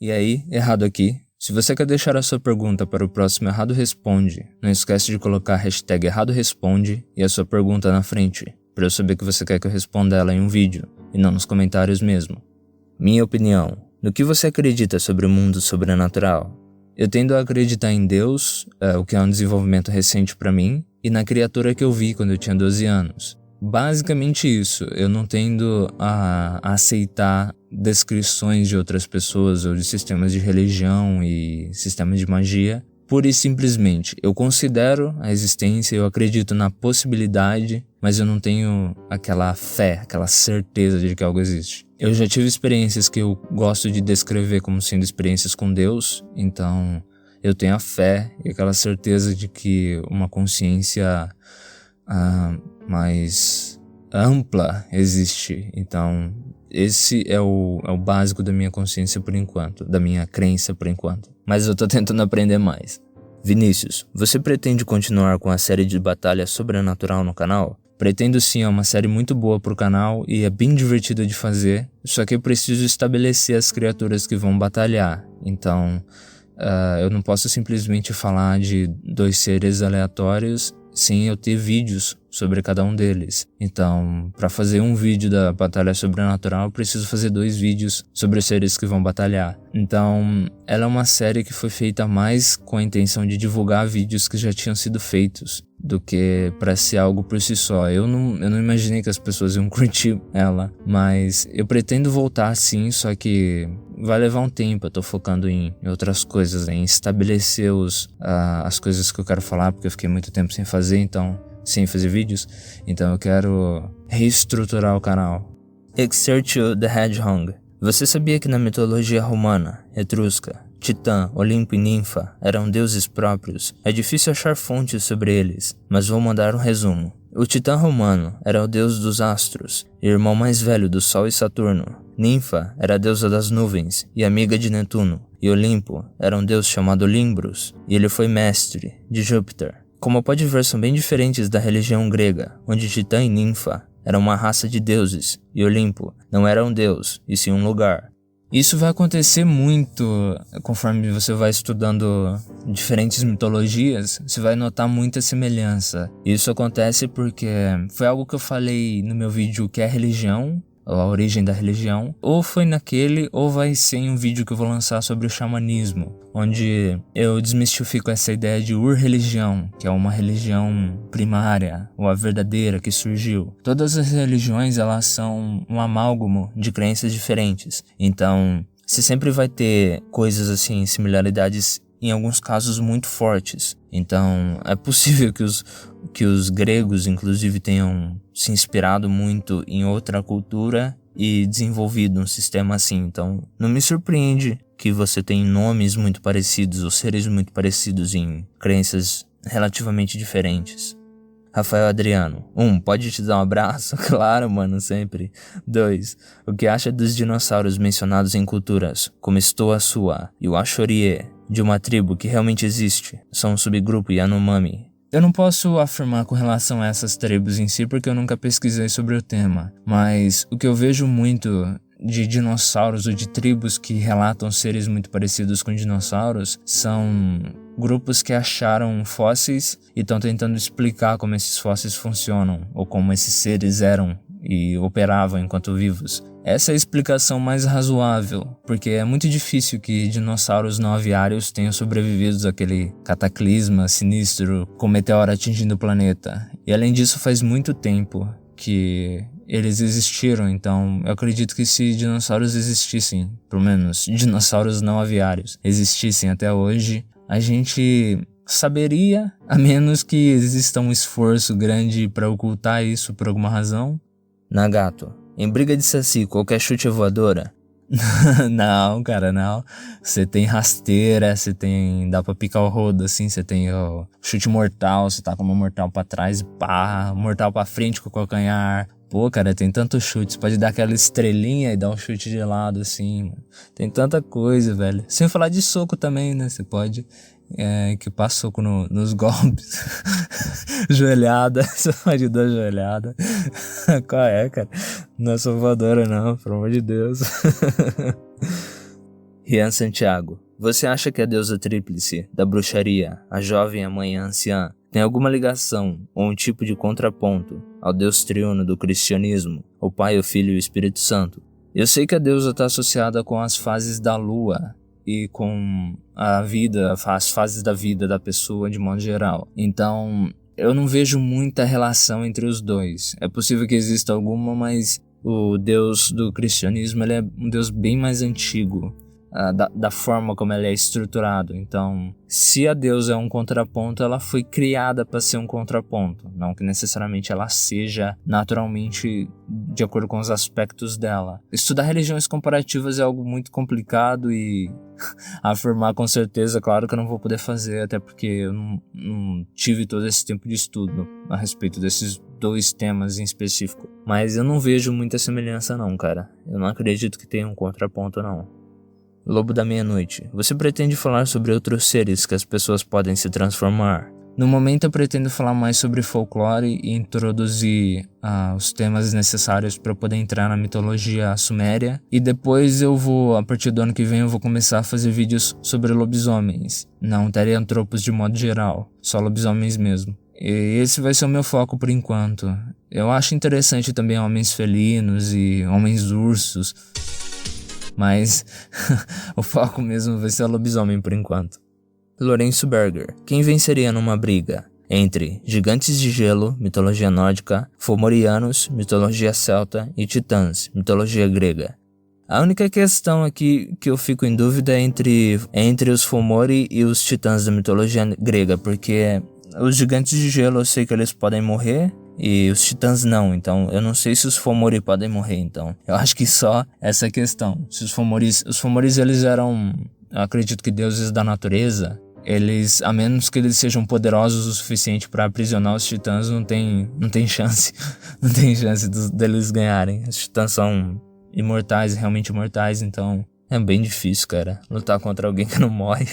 E aí, Errado Aqui? Se você quer deixar a sua pergunta para o próximo Errado Responde, não esquece de colocar a hashtag Errado Responde e a sua pergunta na frente, para eu saber que você quer que eu responda ela em um vídeo, e não nos comentários mesmo. Minha opinião: no que você acredita sobre o mundo sobrenatural? Eu tendo a acreditar em Deus, o que é um desenvolvimento recente para mim, e na criatura que eu vi quando eu tinha 12 anos. Basicamente isso, eu não tendo a aceitar descrições de outras pessoas ou de sistemas de religião e sistemas de magia. Pura e simplesmente, eu considero a existência, eu acredito na possibilidade, mas eu não tenho aquela fé, aquela certeza de que algo existe. Eu já tive experiências que eu gosto de descrever como sendo experiências com Deus, então eu tenho a fé e aquela certeza de que uma consciência mais ampla existe. Então esse é o básico da minha consciência por enquanto, da minha crença por enquanto. Mas eu tô tentando aprender mais. Vinícius, você pretende continuar com a série de batalha sobrenatural no canal? Pretendo sim, é uma série muito boa pro canal e é bem divertida de fazer, só que eu preciso estabelecer as criaturas que vão batalhar. Então, eu não posso simplesmente falar de 2 seres aleatórios sem eu ter vídeos sobre cada um deles. Então, para fazer um vídeo da batalha sobrenatural, eu preciso fazer 2 vídeos sobre os seres que vão batalhar. Então, ela é uma série que foi feita mais com a intenção de divulgar vídeos que já tinham sido feitos, do que para ser algo por si só. Eu não imaginei que as pessoas iam curtir ela, mas eu pretendo voltar sim, só que vai levar um tempo. Eu tô focando em outras coisas, em estabelecer as coisas que eu quero falar, porque eu fiquei muito tempo sem fazer vídeos, então eu quero reestruturar o canal. Exertio the Hedgehog. Você sabia que na mitologia romana, etrusca, Titã, Olimpo e Ninfa eram deuses próprios? É difícil achar fontes sobre eles, mas vou mandar um resumo. O Titã romano era o deus dos astros, e irmão mais velho do Sol e Saturno. Ninfa era a deusa das nuvens e amiga de Netuno, e Olimpo era um deus chamado Limbrus, e ele foi mestre de Júpiter. Como pode ver, são bem diferentes da religião grega, onde Titã e Ninfa eram uma raça de deuses, e Olimpo não era um deus, e sim um lugar. Isso vai acontecer muito conforme você vai estudando diferentes mitologias, você vai notar muita semelhança. Isso acontece porque foi algo que eu falei no meu vídeo que é religião, ou a origem da religião, ou foi naquele, ou vai ser em um vídeo que eu vou lançar sobre o xamanismo, onde eu desmistifico essa ideia de ur-religião, que é uma religião primária, ou a verdadeira que surgiu. Todas as religiões, elas são um amálgamo de crenças diferentes, então você sempre vai ter coisas assim, similaridades em alguns casos muito fortes. Então é possível que os gregos inclusive tenham se inspirado muito em outra cultura e desenvolvido um sistema assim. Então não me surpreende que você tem nomes muito parecidos ou seres muito parecidos em crenças relativamente diferentes. Rafael Adriano. 1. Pode te dar um abraço? Claro, mano, sempre. 2. O que acha dos dinossauros mencionados em culturas como Stoa-Sua e o Ashorie, de uma tribo que realmente existe? São um subgrupo Yanomami. Eu não posso afirmar com relação a essas tribos em si porque eu nunca pesquisei sobre o tema, mas o que eu vejo muito de dinossauros ou de tribos que relatam seres muito parecidos com dinossauros são grupos que acharam fósseis e estão tentando explicar como esses fósseis funcionam ou como esses seres eram e operavam enquanto vivos. Essa é a explicação mais razoável, porque é muito difícil que dinossauros não aviários tenham sobrevivido àquele cataclisma sinistro com meteoro atingindo o planeta. E além disso, faz muito tempo que eles existiram, então eu acredito que se dinossauros existissem, pelo menos dinossauros não aviários, existissem até hoje, a gente saberia, a menos que exista um esforço grande para ocultar isso por alguma razão. Nagato. Em briga de saci, qualquer chute é voadora? Não, cara, não. Você tem rasteira, dá pra picar o rodo assim, você tem o chute mortal, você tá com uma mortal pra trás e pá, mortal pra frente com o calcanhar. Pô, cara, tem tanto chute, você pode dar aquela estrelinha e dar um chute de lado assim, mano. Tem tanta coisa, velho. Sem falar de soco também, né, você pode equipar soco nos golpes. Joelhada, você pode dar joelhada. Qual é, cara? Não é sou voadora não, pelo amor de Deus. Rian Santiago. Você acha que a deusa tríplice da bruxaria, a jovem, a mãe e a anciã, tem alguma ligação ou um tipo de contraponto ao Deus triuno do cristianismo, o Pai, o Filho e o Espírito Santo? Eu sei que a deusa está associada com as fases da lua e com a vida, as fases da vida da pessoa de modo geral. Então, eu não vejo muita relação entre os dois. É possível que exista alguma, mas o Deus do cristianismo ele é um Deus bem mais antigo. Da forma como ele é estruturado. Então, se a deusa é um contraponto, ela foi criada para ser um contraponto, não que necessariamente ela seja naturalmente de acordo com os aspectos dela. Estudar religiões comparativas é algo muito complicado e afirmar com certeza, claro que eu não vou poder fazer, até porque eu não tive todo esse tempo de estudo a respeito desses dois temas em específico. Mas eu não vejo muita semelhança não, cara. Eu não acredito que tenha um contraponto não. Lobo da Meia-Noite. Você pretende falar sobre outros seres que as pessoas podem se transformar? No momento eu pretendo falar mais sobre folclore e introduzir os temas necessários para poder entrar na mitologia suméria. E depois a partir do ano que vem, eu vou começar a fazer vídeos sobre lobisomens. Não teriantropos de modo geral, só lobisomens mesmo. E esse vai ser o meu foco por enquanto. Eu acho interessante também homens felinos e homens ursos. Mas o foco mesmo vai ser o lobisomem por enquanto. Lourenço Berger. Quem venceria numa briga entre gigantes de gelo, mitologia nórdica, fomorianos, mitologia celta e titãs, mitologia grega? A única questão aqui que eu fico em dúvida é entre os fomori e os titãs da mitologia grega, porque os gigantes de gelo eu sei que eles podem morrer, e os titãs não, então eu não sei se os fomori podem morrer, então eu acho que só essa questão. Se os fomori eles eram, eu acredito que deuses da natureza, eles, a menos que eles sejam poderosos o suficiente para aprisionar os titãs, não tem chance, não tem chance deles ganharem. Os titãs são imortais, realmente imortais, então é bem difícil, cara, lutar contra alguém que não morre.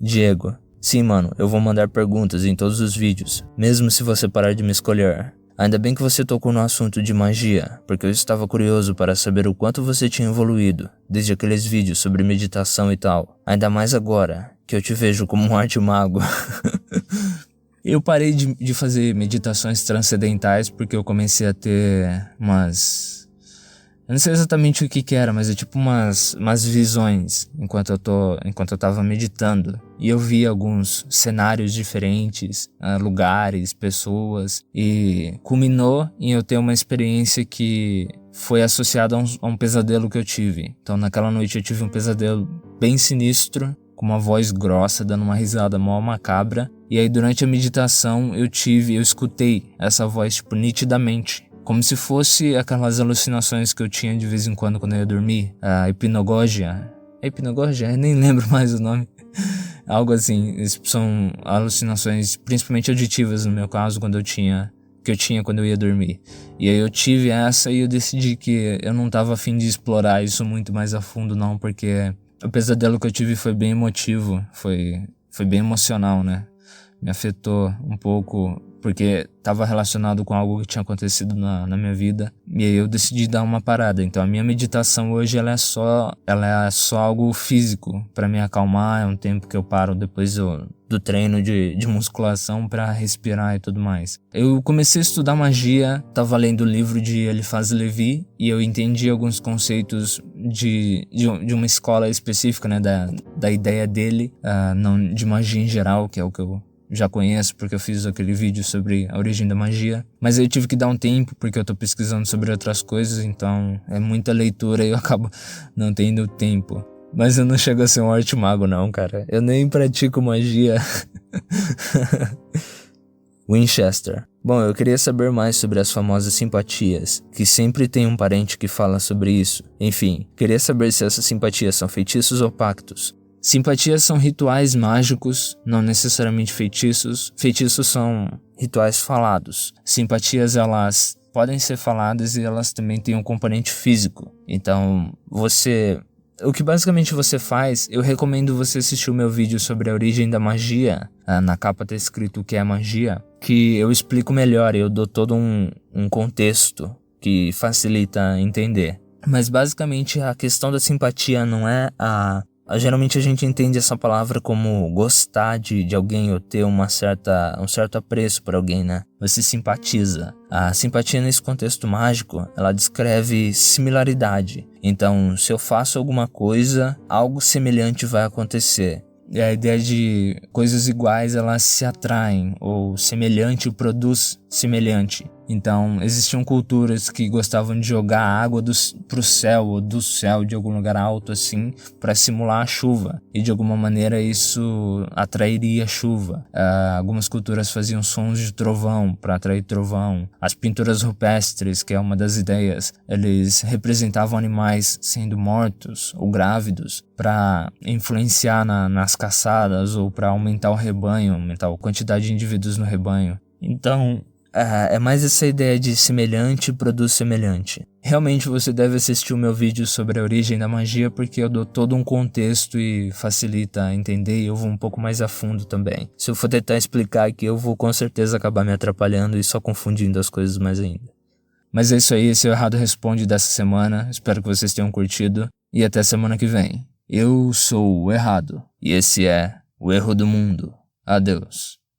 Diego. Sim, mano, eu vou mandar perguntas em todos os vídeos, mesmo se você parar de me escolher. Ainda bem que você tocou no assunto de magia, porque eu estava curioso para saber o quanto você tinha evoluído, desde aqueles vídeos sobre meditação e tal. Ainda mais agora, que eu te vejo como um arquimago. Eu parei de fazer meditações transcendentais porque eu comecei a ter umas... Eu não sei exatamente o que era, mas é tipo umas visões enquanto eu tava meditando. E eu vi alguns cenários diferentes, lugares, pessoas. E culminou em eu ter uma experiência que foi associada a um pesadelo que eu tive. Então naquela noite eu tive um pesadelo bem sinistro, com uma voz grossa, dando uma risada mó macabra. E aí durante a meditação eu escutei essa voz tipo nitidamente. Como se fosse aquelas alucinações que eu tinha de vez em quando eu ia dormir. A hipnagogia. É hipnagogia? Eu nem lembro mais o nome. Algo assim. São alucinações principalmente auditivas no meu caso, que eu tinha quando eu ia dormir. E aí eu tive essa e eu decidi que eu não tava a fim de explorar isso muito mais a fundo não, porque o pesadelo que eu tive foi bem emotivo, foi bem emocional, né? Me afetou um pouco, porque estava relacionado com algo que tinha acontecido na minha vida. E aí eu decidi dar uma parada. Então a minha meditação hoje ela é só algo físico para me acalmar. É um tempo que eu paro depois do treino de musculação para respirar e tudo mais. Eu comecei a estudar magia, tava lendo o livro de Eliphas Levi e eu entendi alguns conceitos de uma escola específica, né, da ideia dele, não de magia em geral, que é o que eu já conheço porque eu fiz aquele vídeo sobre a origem da magia. Mas eu tive que dar um tempo porque eu tô pesquisando sobre outras coisas, então é muita leitura e eu acabo não tendo tempo. Mas eu não chego a ser um arquimago não, cara. Eu nem pratico magia. Winchester. Bom, eu queria saber mais sobre as famosas simpatias, que sempre tem um parente que fala sobre isso. Enfim, queria saber se essas simpatias são feitiços ou pactos. Simpatias são rituais mágicos, não necessariamente feitiços. Feitiços são rituais falados. Simpatias, elas podem ser faladas e elas também têm um componente físico. Então, o que basicamente você faz, eu recomendo você assistir o meu vídeo sobre a origem da magia. Na capa tá escrito o que é magia, que eu explico melhor, eu dou todo um contexto que facilita entender. Mas basicamente a questão da simpatia não é geralmente a gente entende essa palavra como gostar de alguém ou ter um certo apreço por alguém, né? Você simpatiza. A simpatia nesse contexto mágico, ela descreve similaridade. Então, se eu faço alguma coisa, algo semelhante vai acontecer. E a ideia de coisas iguais, elas se atraem, ou semelhante produz semelhante. Então, existiam culturas que gostavam de jogar água pro céu, ou do céu, de algum lugar alto assim, para simular a chuva. E de alguma maneira isso atrairia a chuva. Algumas culturas faziam sons de trovão para atrair trovão. As pinturas rupestres, que é uma das ideias, eles representavam animais sendo mortos ou grávidos para influenciar nas caçadas ou para aumentar o rebanho, aumentar a quantidade de indivíduos no rebanho. Então, é mais essa ideia de semelhante produz semelhante. Realmente você deve assistir o meu vídeo sobre a origem da magia, porque eu dou todo um contexto e facilita entender, e eu vou um pouco mais a fundo também. Se eu for tentar explicar aqui, eu vou com certeza acabar me atrapalhando e só confundindo as coisas mais ainda. Mas é isso aí, esse é o Errado Responde dessa semana. Espero que vocês tenham curtido e até semana que vem. Eu sou o Errado e esse é o Erro do Mundo. Adeus.